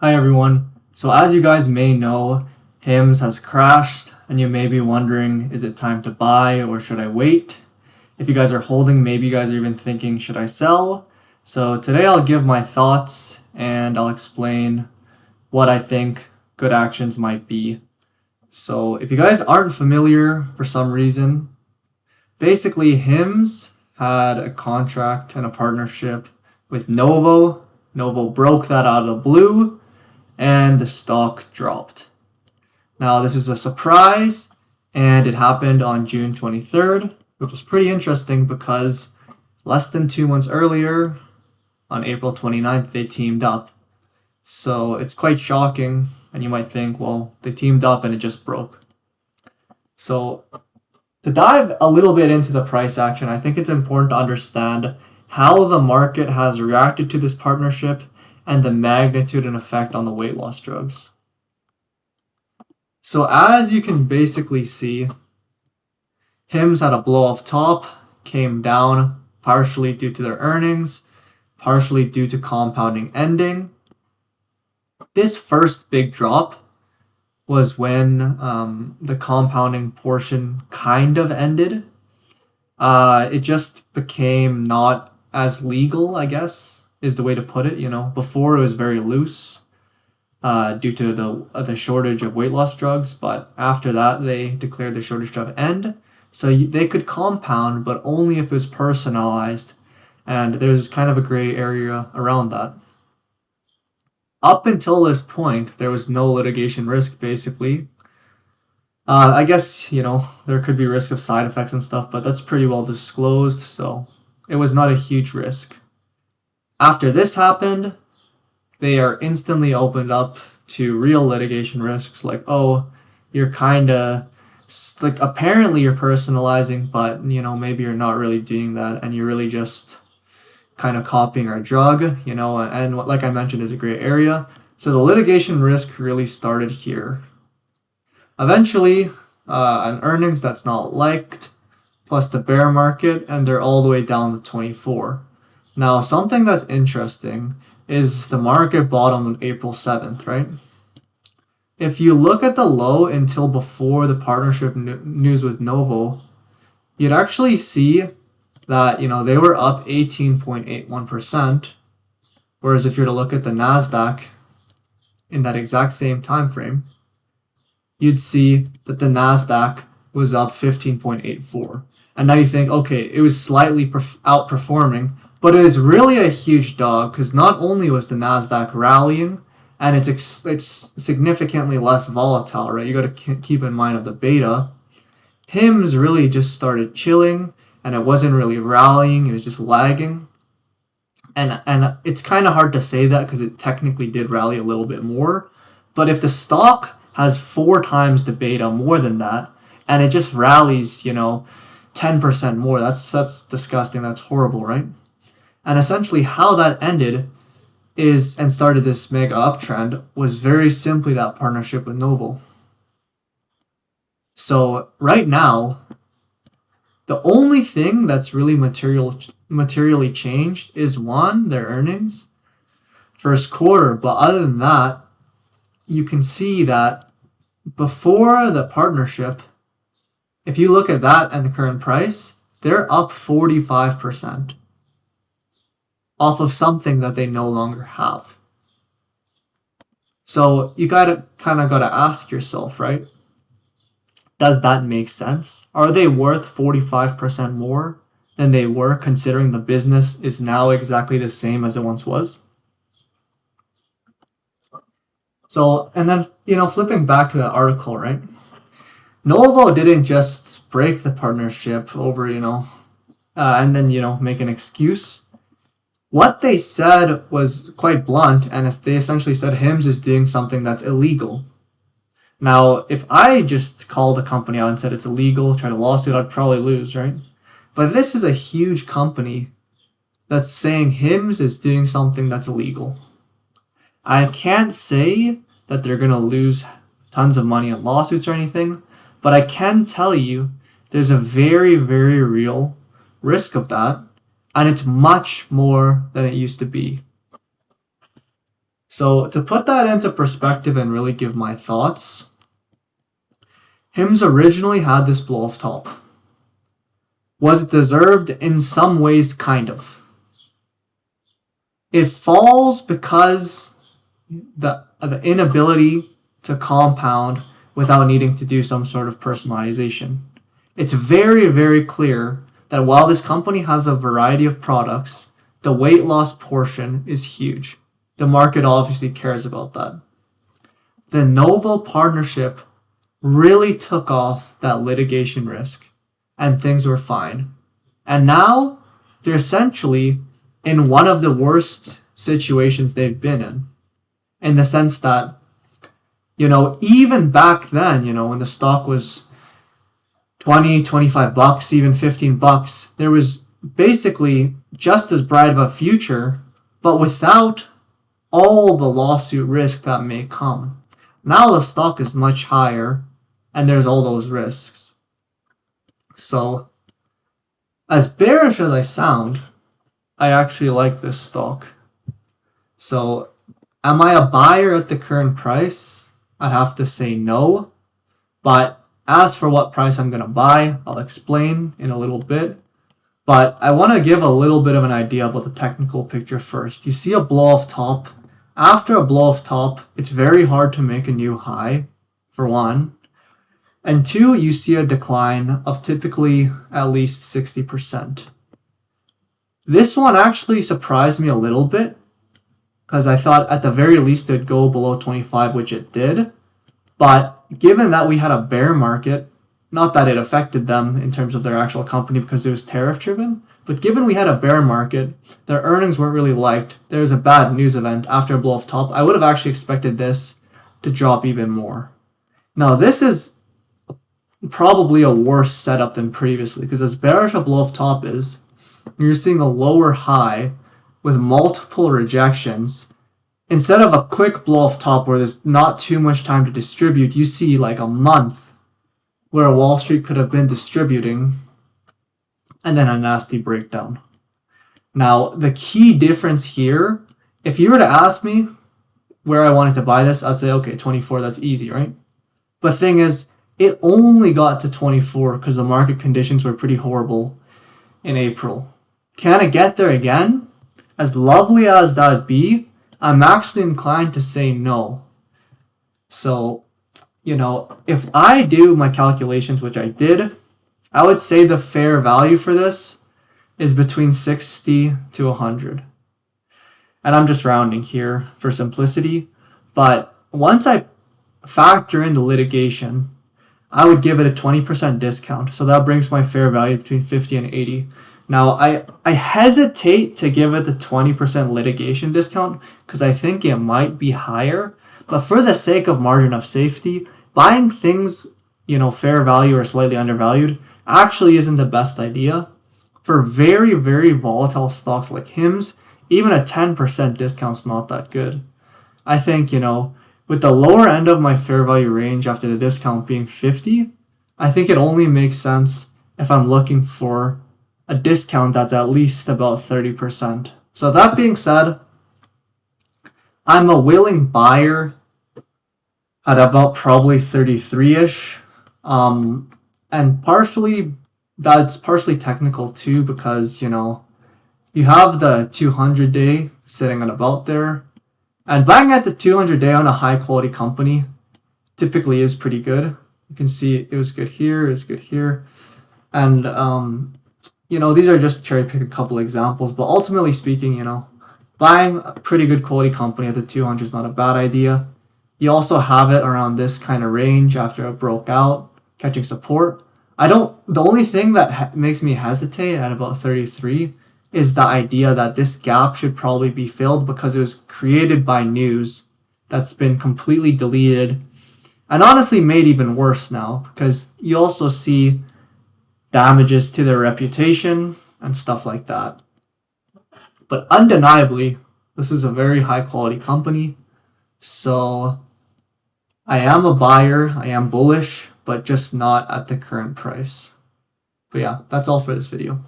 Hi everyone. So as you guys may know, Hims has crashed and you may be wondering, is it time to buy or should I wait? If you guys are holding, maybe you guys are even thinking, should I sell? So today I'll give my thoughts and I'll explain what I think good actions might be. So if you guys aren't familiar for some reason, basically Hims had a contract and a partnership with Novo. Novo broke that out of the blue and the stock dropped. Now, this is a surprise, and it happened on June 23rd, which is pretty interesting because less than 2 months earlier, on April 29th, they teamed up. So it's quite shocking, and you might think, well, they teamed up and it just broke. So, to dive a little bit into the price action, I think it's important to understand how the market has reacted to this partnership and the magnitude and effect on the weight loss drugs. So as you can basically see, Hims had a blow off top, came down partially due to their earnings, partially due to compounding ending. This first big drop was when the compounding portion kind of ended. It just became not as legal, I guess, is the way to put it. Before it was very loose due to the shortage of weight loss drugs, but after that they declared the shortage to end. So they could compound, but only if it was personalized, and there's kind of a gray area around that. Up until this point, there was no litigation risk, basically. I guess, there could be risk of side effects and stuff, but that's pretty well disclosed, so it was not a huge risk. After this happened, they are instantly opened up to real litigation risks, like, oh, you're apparently you're personalizing, but, maybe you're not really doing that, and you're really just kind of copying our drug, and what, like I mentioned, is a gray area. So the litigation risk really started here. Eventually, an earnings that's not liked, plus the bear market, and they're all the way down to 24. Now, something that's interesting is the market bottom on April 7th, right? If you look at the low until before the partnership news with Novo, you'd actually see that, they were up 18.81%, whereas if you were to look at the NASDAQ in that exact same time frame, you'd see that the NASDAQ was up 15.84. And now you think, okay, it was slightly outperforming, but it was really a huge dog because not only was the NASDAQ rallying, and it's significantly less volatile, right? You got to keep in mind of the beta. Hims really just started chilling, and it wasn't really rallying, it was just lagging. And it's kind of hard to say that because it technically did rally a little bit more. But if the stock has 4 times the beta, more than that, and it just rallies, 10% more, that's disgusting, that's horrible, right? And essentially how that ended and started this mega uptrend was very simply that partnership with Novo. So right now, the only thing that's really materially changed is one, their earnings, first quarter. But other than that, you can see that before the partnership, if you look at that and the current price, they're up 45% off of something that they no longer have. So you gotta ask yourself, right? Does that make sense? Are they worth 45% more than they were, considering the business is now exactly the same as it once was? So, and then, flipping back to the article, right? Novo didn't just break the partnership over, and then, make an excuse. What they said was quite blunt, and they essentially said Hims is doing something that's illegal. Now, if I just called a company out and said it's illegal, tried a lawsuit, I'd probably lose, right? But this is a huge company that's saying Hims is doing something that's illegal. I can't say that they're going to lose tons of money on lawsuits or anything, but I can tell you there's a very, very real risk of that, and it's much more than it used to be. So to put that into perspective and really give my thoughts, Hims originally had this blow off top. Was it deserved? In some ways, kind of. It falls because the inability to compound without needing to do some sort of personalization. It's very, very clear that while this company has a variety of products, the weight loss portion is huge. The market obviously cares about that. The Novo partnership really took off that litigation risk and things were fine. And now they're essentially in one of the worst situations they've been in the sense that, even back then, when the stock was 20, 25 bucks, even 15 bucks, there was basically just as bright of a future, but without all the lawsuit risk that may come. Now the stock is much higher and there's all those risks. So, as bearish as I sound, I actually like this stock. So, am I a buyer at the current price? I'd have to say no. But as for what price I'm going to buy, I'll explain in a little bit. But I want to give a little bit of an idea about the technical picture first. You see a blow off top. After a blow off top, it's very hard to make a new high, for one. And two, you see a decline of typically at least 60%. This one actually surprised me a little bit because I thought at the very least it'd go below 25, which it did. But given that we had a bear market, not that it affected them in terms of their actual company because it was tariff driven, but given we had a bear market, their earnings weren't really liked. There was a bad news event after a blow off top. I would have actually expected this to drop even more. Now this is probably a worse setup than previously because as bearish a blow off top is, you're seeing a lower high with multiple rejections. Instead of a quick blow off top where there's not too much time to distribute, you see like a month where Wall Street could have been distributing and then a nasty breakdown. Now, the key difference here, if you were to ask me where I wanted to buy this, I'd say, okay, 24, that's easy, right? But thing is, it only got to 24 because the market conditions were pretty horrible in April. Can it get there again? As lovely as that'd be, I'm actually inclined to say no. So, if I do my calculations, which I did, I would say the fair value for this is between 60 to 100. And I'm just rounding here for simplicity. But once I factor in the litigation, I would give it a 20% discount. So that brings my fair value between 50 and 80. Now, I hesitate to give it the 20% litigation discount because I think it might be higher. But for the sake of margin of safety, buying things, fair value or slightly undervalued actually isn't the best idea. For very, very volatile stocks like Hims, even a 10% discount's not that good. I think, with the lower end of my fair value range after the discount being 50, I think it only makes sense if I'm looking for a discount that's at least about 30%. So that being said, I'm a willing buyer at about probably 33-ish. And that's partially technical too because, you have the 200-day sitting on about there. And buying at the 200-day on a high-quality company typically is pretty good. You can see it was good here, it was good here. And, these are just cherry-pick a couple examples. But ultimately speaking, buying a pretty good quality company at the 200 is not a bad idea. You also have it around this kind of range after it broke out, catching support. The only thing that makes me hesitate at about 33 is the idea that this gap should probably be filled because it was created by news that's been completely deleted and honestly made even worse now because you also see damages to their reputation and stuff like that. But undeniably, this is a very high quality company. So I am a buyer, I am bullish, but just not at the current price. But yeah, that's all for this video.